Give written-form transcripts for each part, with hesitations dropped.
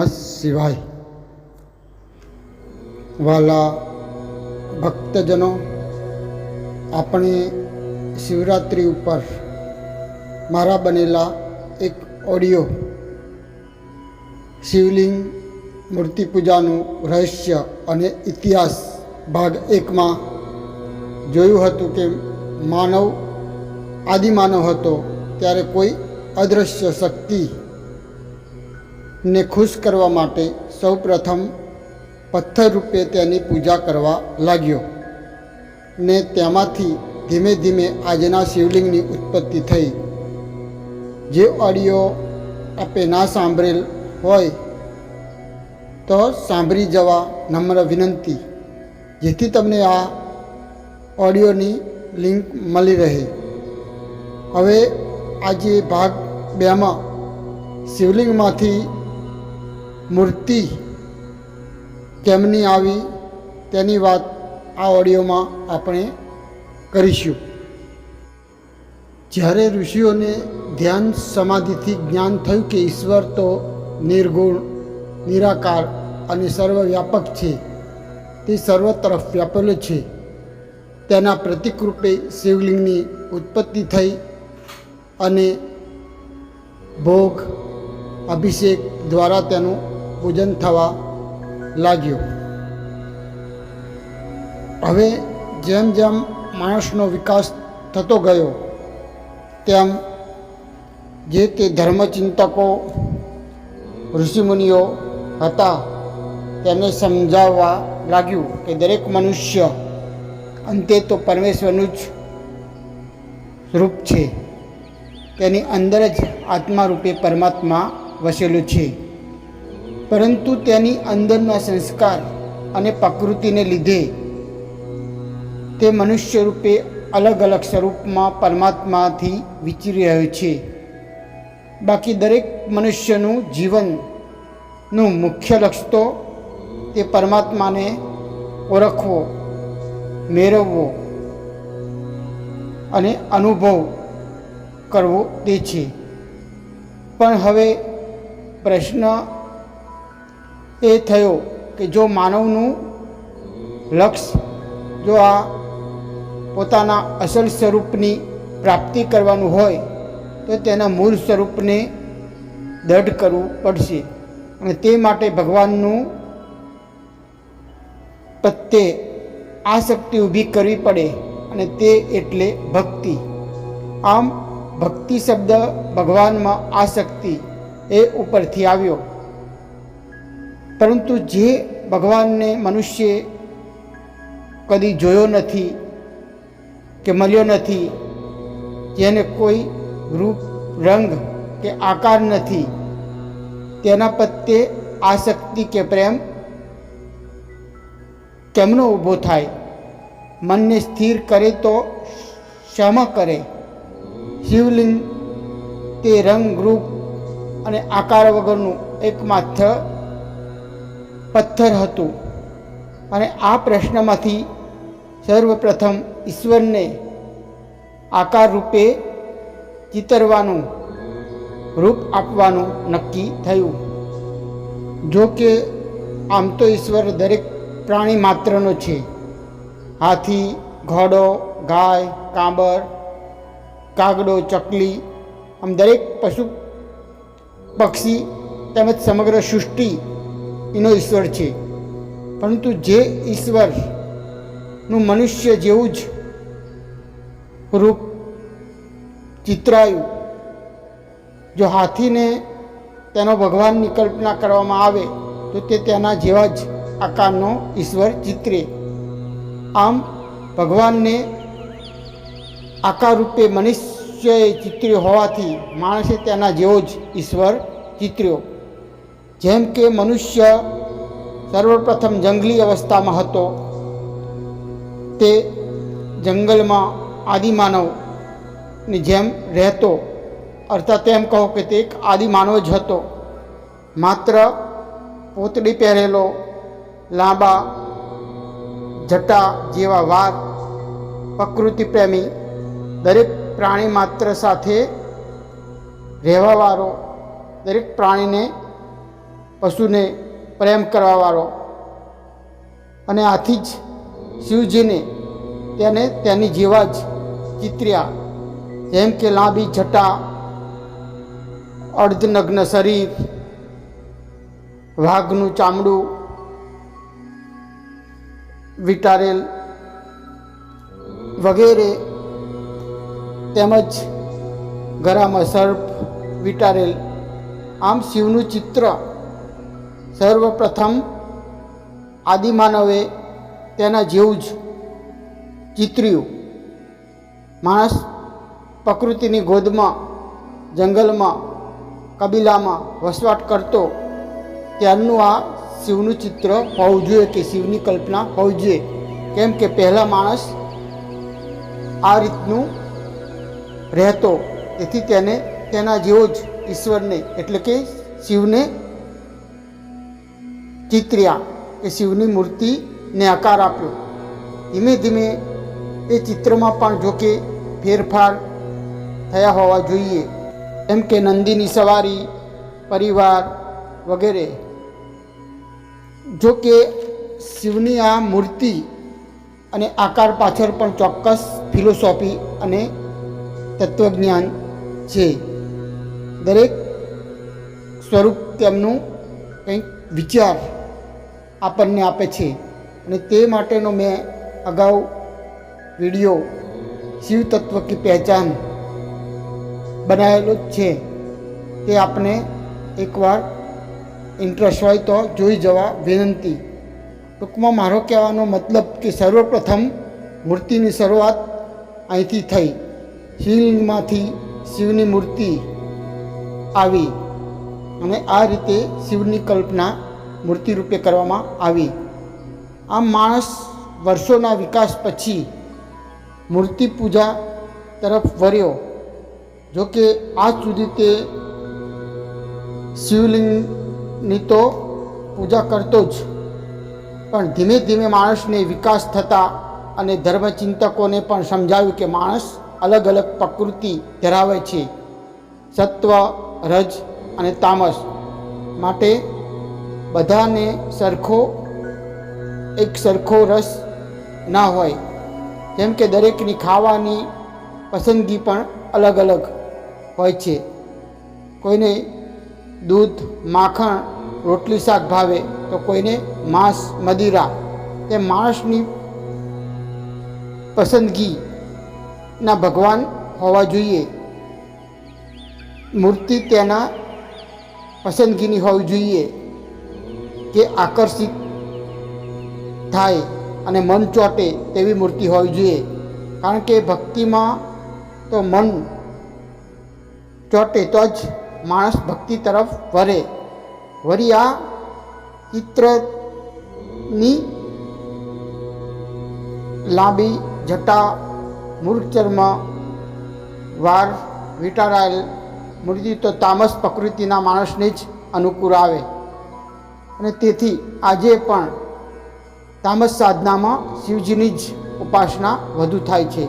નમઃ શિવાય। વાલા ભક્તજનો, આપણે શિવરાત્રિ ઉપર મારા બનેલા એક ઓડિયો શિવલિંગ મૂર્તિ પૂજાનું રહસ્ય અને ઇતિહાસ ભાગ 1માં જોયું હતું કે આદિમાનવ હતો ત્યારે કોઈ અદૃશ્ય શક્તિને ખુશ કરવા માટે સૌપ્રથમ પથ્થર રૂપે તેની પૂજા કરવા લાગ્યો ને તેમાંથી ધીમે ધીમે આજના શિવલિંગની ઉત્પત્તિ થઈ। જે ઓડિયો આપે ના સાંભળેલ હોય તો સાંભળી જવા નમ્ર વિનંતી, જેથી તમને આ ઓડિયોની લિંક મળી રહે। હવે આજે ભાગ 2માં શિવલિંગમાંથી મૂર્તિ કેમની આવી તેની વાત આ ઓડિયોમાં આપણે કરીશું। જ્યારે ઋષિઓને ધ્યાન સમાધિથી જ્ઞાન થયું કે ઈશ્વર તો નિર્ગુણ, નિરાકાર અને સર્વવ્યાપક છે, તે સર્વ તરફ વ્યાપેલો છે, તેના પ્રતીક રૂપે શિવલિંગની ઉત્પત્તિ થઈ અને ભોગ અભિષેક દ્વારા તેનું પૂજન થવા લાગ્યું। હવે જેમ જેમ માણસનો વિકાસ થતો ગયો તેમ જે તે ધર્મચિંતકો ઋષિમુનિઓ હતા તેમને સમજાવવા લાગ્યું કે દરેક મનુષ્ય અંતે તો પરમેશ્વરનું જ રૂપ છે, તેની અંદર જ આત્મા રૂપે પરમાત્મા વસેલું છે, પરંતુ તેની અંદરના સંસ્કાર અને પ્રકૃતિને લીધે તે મનુષ્ય રૂપે અલગ અલગ સ્વરૂપમાં પરમાત્માથી વિચરી રહ્યો છે। બાકી દરેક મનુષ્યનું જીવનનું મુખ્ય લક્ષ્ય તો તે પરમાત્માને ઓળખવો, મેળવવો અને અનુભવ કરવો તે છે। પણ હવે પ્રશ્ન એ થયો કે જો માનવનું લક્ષ્ય જો આ પોતાના અસલ સ્વરૂપની પ્રાપ્તિ કરવાનું હોય તો તેના મૂળ સ્વરૂપને દૃઢ કરવું પડશે અને તે માટે ભગવાનનું પ્રત્યે આસક્તિ ઊભી કરવી પડે અને તે એટલે ભક્તિ। આમ ભક્તિ શબ્દ ભગવાનમાં આસક્તિ એ ઉપરથી આવ્યો, પરંતુ જે ભગવાનને મનુષ્યે કદી જોયો નથી કે મળ્યો નથી, જેને કોઈ રૂપ, રંગ કે આકાર નથી, તેના પ્રત્યે આસક્તિ કે પ્રેમ કેમનો ઊભો થાય? મનને સ્થિર કરે તો શામાં કરે? શિવલિંગ તે રંગ, રૂપ અને આકાર વગરનું એકમાત્ર પથ્થર હતું અને આ પ્રશ્નમાંથી સર્વપ્રથમ ઈશ્વરને આકાર રૂપે ચિતરવાનું, રૂપ આપવાનું નક્કી થયું। જો કે આમ તો ઈશ્વર દરેક પ્રાણી માત્રનો છે। હાથી, ઘોડો, ગાય, કાંબર, કાગડો, ચકલી, આમ દરેક પશુ પક્ષી તેમજ સમગ્ર સૃષ્ટિ એનો ઈશ્વર છે, પરંતુ જે ઈશ્વરનું મનુષ્ય જેવું જ રૂપ ચિતરાયું, જો હાથીને તેનો ભગવાનની કલ્પના કરવામાં આવે તો તે તેના જેવા જ આકારનો ઈશ્વર ચિતરે। આમ ભગવાનને આકાર રૂપે મનુષ્યએ ચિતર્યો હોવાથી માણસે તેના જેવો જ ઈશ્વર ચિતર્યો। જેમ કે મનુષ્ય સર્વપ્રથમ જંગલી અવસ્થામાં હતો, તે જંગલમાં આદિમાનવની જેમ રહેતો, અર્થાત એમ કહો કે તે એક આદિમાનવ જ હતો। માત્ર પોતડી પહેરેલો, લાંબા જટા જેવા વાળ, પ્રકૃતિ પ્રેમી, દરેક પ્રાણી માત્ર સાથે રહેવાવાળો, દરેક પ્રાણીને પશુને પ્રેમ કરવાવાળો, અને આથી જ શિવજીને તેને તેની જેવા જ ચિત્ર્યા, જેમ કે લાંબી જટા, અર્ધનગ્ન શરીર, વાઘનું ચામડું વિટારેલ વગેરે, તેમજ ગળામાં સર્પ વિટારેલ. આમ શિવનું ચિત્ર સર્વપ્રથમ આદિમાનવે તેના જેવું જ ચિતર્યું. માણસ પ્રકૃતિની ગોદમાં, જંગલમાં, કબીલામાં વસવાટ કરતો ત્યારનું આ શિવનું ચિત્ર હોવું જોઈએ, કે શિવની કલ્પના હોવી જોઈએ. કેમ કે પહેલાં માણસ આ રીતનું રહેતો, તેથી તેને તેના જેવો જ ઈશ્વરને એટલે કે શિવને ચિત્ર્યા, કે શિવની મૂર્તિને આકાર આપ્યો. ધીમે ધીમે એ ચિત્રમાં પણ જો કે ફેરફાર થયા હોવા જોઈએ, એમ કે નંદીની સવારી, પરિવાર વગેરે. જો કે શિવની આ મૂર્તિ અને આકાર પાછળ પણ ચોક્કસ ફિલોસોફી અને તત્વજ્ઞાન છે. દરેક સ્વરૂપ તેમનું કંઈક વિચાર આપણને આપે છે, અને તે માટેનો મેં અગાઉ વિડીયો શિવ તત્વ કી પહેચાન બનાવેલો જ છે. તે આપને એકવાર ઇન્ટરેસ્ટ હોય તો જોઈ જવા વિનંતી. ટૂંકમાં મારો કહેવાનો મતલબ કે સર્વપ્રથમ મૂર્તિની શરૂઆત અહીંથી થઈ. શિવલિંગમાંથી શિવની મૂર્તિ આવી, અને આ રીતે શિવની કલ્પના મૂર્તિ રૂપે કરવામાં આવી. આમ માણસ વર્ષોના વિકાસ પછી મૂર્તિ પૂજા તરફ વળ્યો. જો કે આજ સુધી તે શિવલિંગની તો પૂજા કરતો જ, પણ ધીમે ધીમે માણસને વિકાસ થતાં અને ધર્મચિંતકોને પણ સમજાવ્યું કે માણસ અલગ અલગ પ્રકૃતિ ધરાવે છે, સત્વ, રજ અને તામસ. માટે બધાને એક સરખો રસ ના હોય. જેમ કે દરેકની ખાવાની પસંદગી પણ અલગ અલગ હોય છે. કોઈને દૂધ, માખણ, રોટલી, શાક ભાવે, તો કોઈને માંસ, મદિરા. તે માણસની પસંદગીના ભગવાન હોવા જોઈએ. મૂર્તિ તેના પસંદગીની હોવી જોઈએ, કે આકર્ષિત થાય અને મન ચોંટે તેવી મૂર્તિ હોવી જોઈએ. કારણ કે ભક્તિમાં તો મન ચોંટે તો જ માણસ ભક્તિ તરફ વળે. વળી આ ચિત્રની લાંબી જટા, મૂર્ખચર્મ, વાર વિટારાયેલ મૂર્તિ તો તામસ પ્રકૃતિના માણસને જ અનુકૂળ આવે, અને તેથી આજે પણ તામસ સાધનામાં શિવજીની જ ઉપાસના વધુ થાય છે.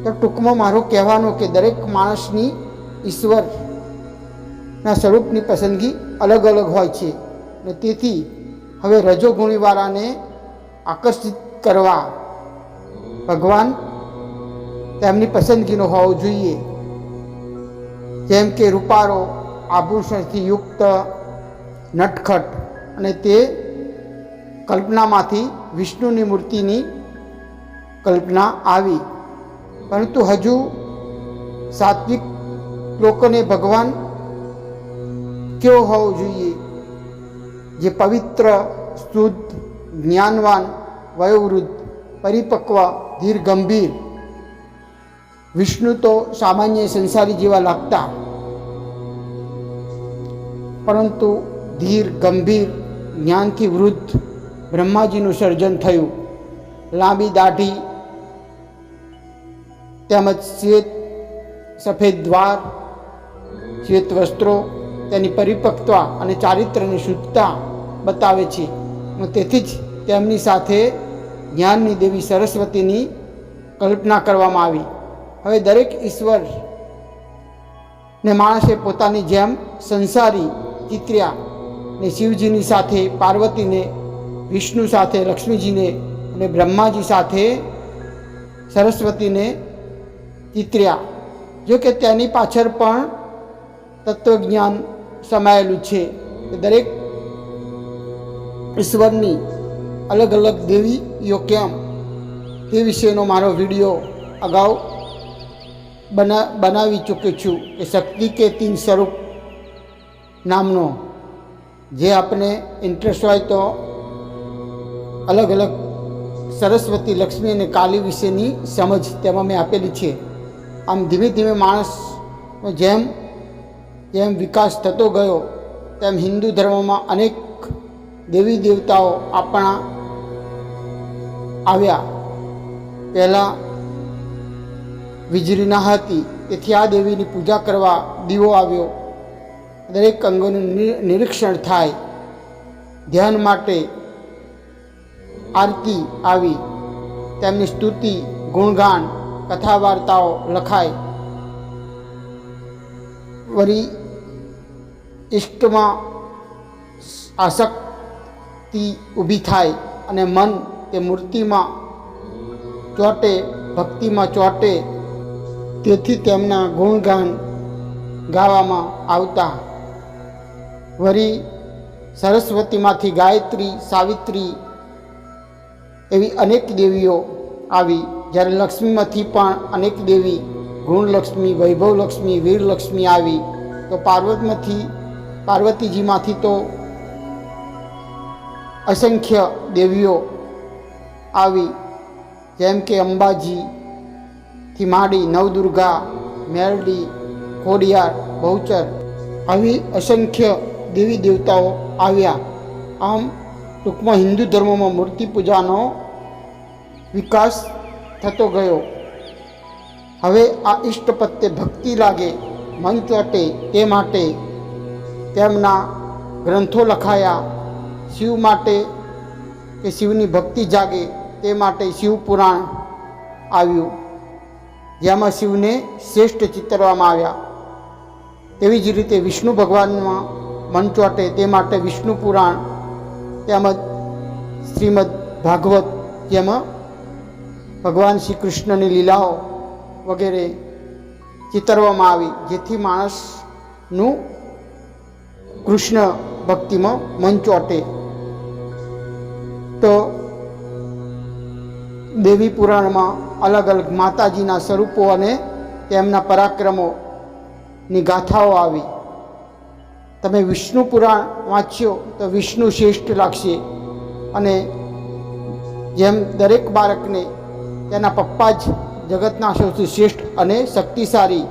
તો ટૂંકમાં મારો કહેવાનો કે દરેક માણસની ઈશ્વરના સ્વરૂપની પસંદગી અલગ અલગ હોય છે, અને તેથી હવે રજોગુણીવાળાને આકર્ષિત કરવા ભગવાન તેમની પસંદગીનો હોવો જોઈએ. જેમ કે રૂપારો, આભૂષણથી યુક્ત, નટખટ, અને તે કલ્પનામાંથી વિષ્ણુની મૂર્તિની કલ્પના આવી. પરંતુ હજુ સાત્વિક લોકોને ભગવાન કેવો હોવો જોઈએ? જે પવિત્ર, શુદ્ધ, જ્ઞાનવાન, વયોવૃદ્ધ, પરિપક્વ, ધીર, ગંભીર. વિષ્ણુ તો સામાન્ય સંસારી જેવા લાગતા, પરંતુ ધીર, ગંભીર, જ્ઞાનથી વૃદ્ધ બ્રહ્માજીનું સર્જન થયું. લાંબી દાઢી તેમજ શ્વેત સફેદ દ્વાર, શ્વેત વસ્ત્રો તેની પરિપક્વતા અને ચારિત્ર્યની શુદ્ધતા બતાવે છે. તેથી જ તેમની સાથે જ્ઞાનની દેવી સરસ્વતીની કલ્પના કરવામાં આવી. હવે દરેક ઈશ્વરને માણસે પોતાની જેમ સંસારી ચિત્ર્યા, ને શિવજીની સાથે પાર્વતીને, વિષ્ણુ સાથે લક્ષ્મીજીને અને બ્રહ્માજી સાથે સરસ્વતીને ચિતર્યા. જો કે તેની પાછળ પણ તત્વજ્ઞાન સમાયેલું છે. દરેક ઈશ્વરની અલગ અલગ દેવીઓ કેમ તે વિશેનો મારો વિડીયો અગાઉ બનાવી ચૂક્યો છું કે શક્તિ કે તીન સ્વરૂપ નામનો. જે આપણે ઇન્ટરેસ્ટ હોય તો અલગ અલગ સરસ્વતી, લક્ષ્મી અને કાલી વિશેની સમજ તેમાં મેં આપેલી છે. આમ ધીમે ધીમે માણસનો જેમ જેમ વિકાસ થતો ગયો તેમ હિન્દુ ધર્મમાં અનેક દેવી દેવતાઓ આપણા આવ્યા. પહેલાં વીજળી ન હતી, તેથી આ દેવીની પૂજા કરવા દીવો આવ્યો. દરેક અંગોનું નિરીક્ષણ થાય, ધ્યાન માટે આરતી આવી, તેમની સ્તુતિ, ગુણગાન, કથા વાર્તાઓ લખાય. વળી ઇષ્ટમાં આસક્તિ ઊભી થાય અને મન તે મૂર્તિમાં ચોંટે, ભક્તિમાં ચોંટે. તેથી તેમના ગુણગાન ગાવામાં આવતા. વળી સરસ્વતીમાંથી ગાયત્રી, સાવિત્રી એવી અનેક દેવીઓ આવી. જ્યારે લક્ષ્મીમાંથી પણ અનેક દેવી, ગુણલક્ષ્મી, વૈભવલક્ષ્મી, વીરલક્ષ્મી આવી. તો પાર્વતીજીમાંથી તો અસંખ્ય દેવીઓ આવી, જેમ કે અંબાજીથી માંડી નવદુર્ગા, મેરડી, ખોડિયાર, બહુચર આવી અસંખ્ય દેવી દેવતાઓ આવ્યા. આમ ટૂંકમાં હિન્દુ ધર્મમાં મૂર્તિ પૂજાનો વિકાસ થતો ગયો. હવે આ ઈષ્ટ પ્રત્યે ભક્તિ લાગે, મન ચોંટે તે માટે તેમના ગ્રંથો લખાયા. શિવ માટે કે શિવની ભક્તિ જાગે તે માટે શિવપુરાણ આવ્યું, જેમાં શિવને શ્રેષ્ઠ ચિતરવામાં આવ્યા. તેવી જ રીતે વિષ્ણુ ભગવાનમાં મન ચોંટે તે માટે વિષ્ણુ પુરાણ, તેમજ શ્રીમદ ભાગવત, જેમાં ભગવાન શ્રી કૃષ્ણની લીલાઓ વગેરે ચિતરવામાં આવી, જેથી માણસનું કૃષ્ણ ભક્તિમાં મન ચોંટે. તો દેવી પુરાણમાં અલગ અલગ માતાજીના સ્વરૂપો અને તેમના પરાક્રમોની ગાથાઓ આવી. તમે વિષ્ણુ પુરાણ વાંચ્યો તો વિષ્ણુ શ્રેષ્ઠ લાગશે. અને જેમ દરેક બાળકને તેના પપ્પા જ જગતના સૌથી શ્રેષ્ઠ અને શક્તિશાળી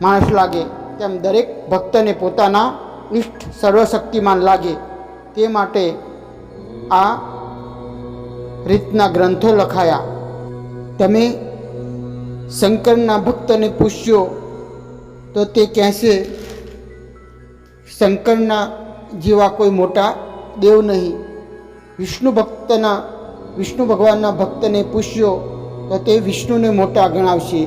માણસ લાગે, તેમ દરેક ભક્તને પોતાના ઈષ્ટ સર્વશક્તિમાન લાગે. તે માટે આ રીતના ગ્રંથો લખાયા. તમે શંકરના ભક્તને પૂછ્યો તો તે કહેશે શંકરના જેવા કોઈ મોટા દેવ નહીં. વિષ્ણુ ભગવાનના ભક્તને પૂછ્યો તો તે વિષ્ણુને મોટા ગણાવશે.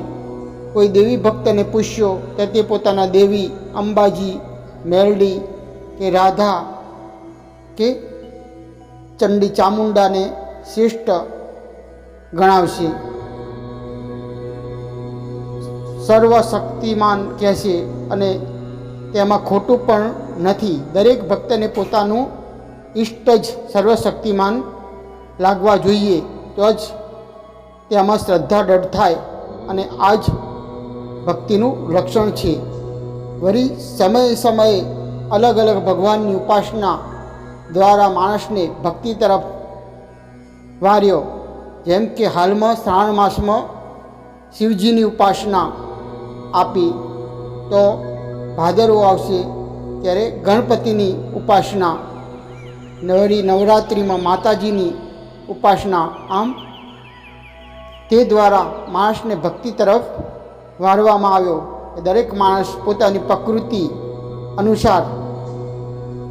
કોઈ દેવી ભક્તને પૂછ્યો તો તે પોતાના દેવી અંબાજી, મેરડી કે રાધા કે ચંડી ચામુંડાને શ્રેષ્ઠ ગણાવશે. સર્વશક્તિમાન કહેશે અને તેમાં ખોટું પણ નથી. દરેક ભક્તને પોતાનું ઈષ્ટ જ સર્વશક્તિમાન લાગવા જોઈએ, તો જ તેમાં શ્રદ્ધા દૃઢ થાય. અને આ જ ભક્તિનું લક્ષણ છે. વળી સમયે સમયે અલગ અલગ ભગવાનની ઉપાસના દ્વારા માણસને ભક્તિ તરફ વાર્યો. જેમ કે હાલમાં શ્રાવણ માસમાં શિવજીની ઉપાસના આપી, તો ભાદરવો આવશે ત્યારે ગણપતિની ઉપાસના, વળી નવરાત્રિમાં માતાજીની ઉપાસના. આમ તે દ્વારા માણસને ભક્તિ તરફ વાળવામાં આવ્યો. દરેક માણસ પોતાની પ્રકૃતિ અનુસાર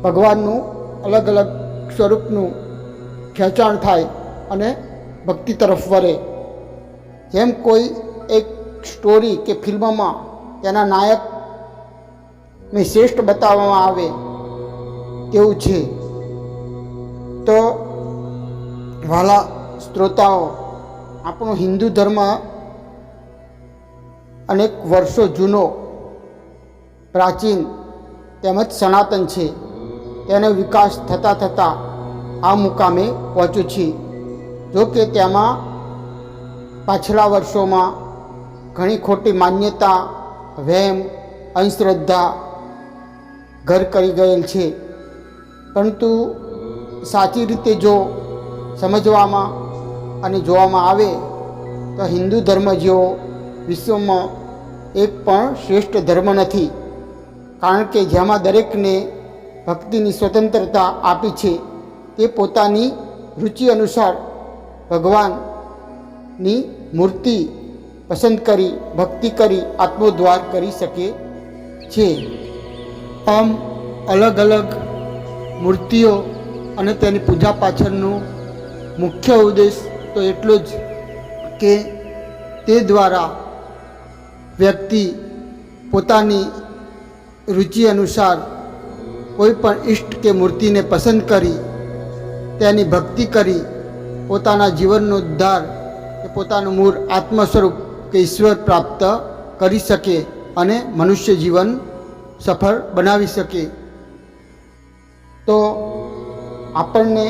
ભગવાનનું અલગ અલગ સ્વરૂપનું ખેંચાણ થાય અને ભક્તિ તરફ વળે. જેમ કોઈ એક સ્ટોરી કે ફિલ્મમાં તેના નાયકને શ્રેષ્ઠ બતાવવામાં આવે, તેવું છે. તો વહાલા શ્રોતાઓ, આપણો હિન્દુ ધર્મ અનેક વર્ષો જૂનો, પ્રાચીન તેમજ સનાતન છે. તેનો વિકાસ થતાં થતાં આ મુકામે પહોંચ્યો છે. જો કે તેમાં પાછલા વર્ષોમાં ઘણી ખોટી માન્યતા, વહેમ, અંધશ્રદ્ધા ઘર કરી ગયેલ છે. પરંતુ સાચી રીતે જો સમજવામાં અને જોવામાં આવે તો હિન્દુ ધર્મ જેવો વિશ્વમાં એક પણ શ્રેષ્ઠ ધર્મ નથી. કારણ કે જેમાં દરેકને ભક્તિની સ્વતંત્રતા આપી છે. તે પોતાની રુચિ અનુસાર ભગવાનની મૂર્તિ પસંદ કરી ભક્તિ કરી આત્મોદ્ધાર કરી શકે છે. આમ અલગ અલગ મૂર્તિઓ અને તેની પૂજા પાછળનું મુખ્ય ઉદ્દેશ તો એટલો જ કે તે દ્વારા વ્યક્તિ પોતાની રુચિ અનુસાર કોઈ પણ ઈષ્ટ કે મૂર્તિને પસંદ કરી તેની ભક્તિ કરી પોતાના જીવનનો ઉદ્ધાર કે પોતાનું મૂળ આત્મ સ્વરૂપ કે ઈશ્વર પ્રાપ્ત કરી શકે અને મનુષ્ય જીવન સફળ બનાવી શકે. તો આપણને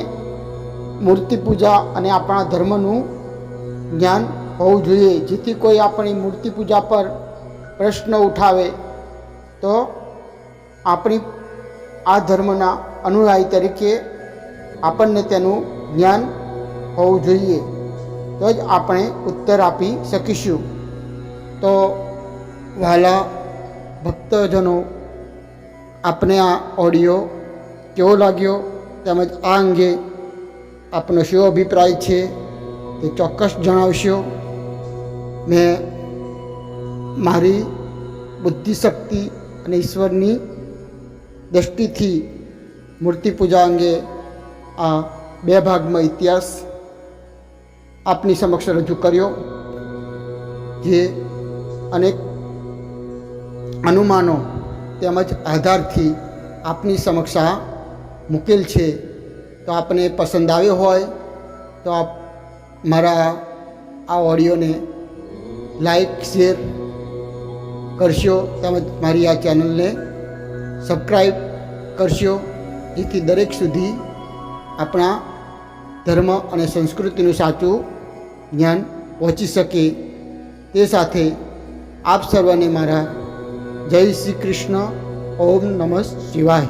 મૂર્તિ પૂજા અને આપણા ધર્મનું જ્ઞાન હોવું જોઈએ, જેથી કોઈ આપણી મૂર્તિ પૂજા પર પ્રશ્ન ઉઠાવે તો આપણી આ ધર્મના અનુયાયી તરીકે આપણને તેનું જ્ઞાન હોવું જોઈએ. તો જ આપણે ઉત્તર આપી શકીશું. તો વહાલા ભક્તજનો, આપને આ ઓડિયો કેવો લાગ્યો તેમજ આ અંગે આપનો શું અભિપ્રાય છે તે ચોક્કસ જણાવશો. મેં મારી બુદ્ધિશક્તિ અને ઈશ્વરની દૃષ્ટિથી મૂર્તિ પૂજા અંગે આ 2 ભાગમાં ઇતિહાસ આપની સમક્ષ રજૂ કર્યો, જે અનેક અનુમાનો તેમજ આધારથી આપની સમક્ષ આ મૂકેલ છે. તો આપને પસંદ આવ્યો હોય તો આપ મારા આ ઓડિયોને લાઈક, શેર કરશો તેમજ મારી આ ચેનલને સબસ્ક્રાઈબ કરશો, જેથી દરેક સુધી આપણા ધર્મ અને સંસ્કૃતિનું સાચું જ્ઞાન પહોંચી શકે. તે સાથે આપ સર્વને મારા જય શ્રી કૃષ્ણ. ઓમ નમઃ શિવાય.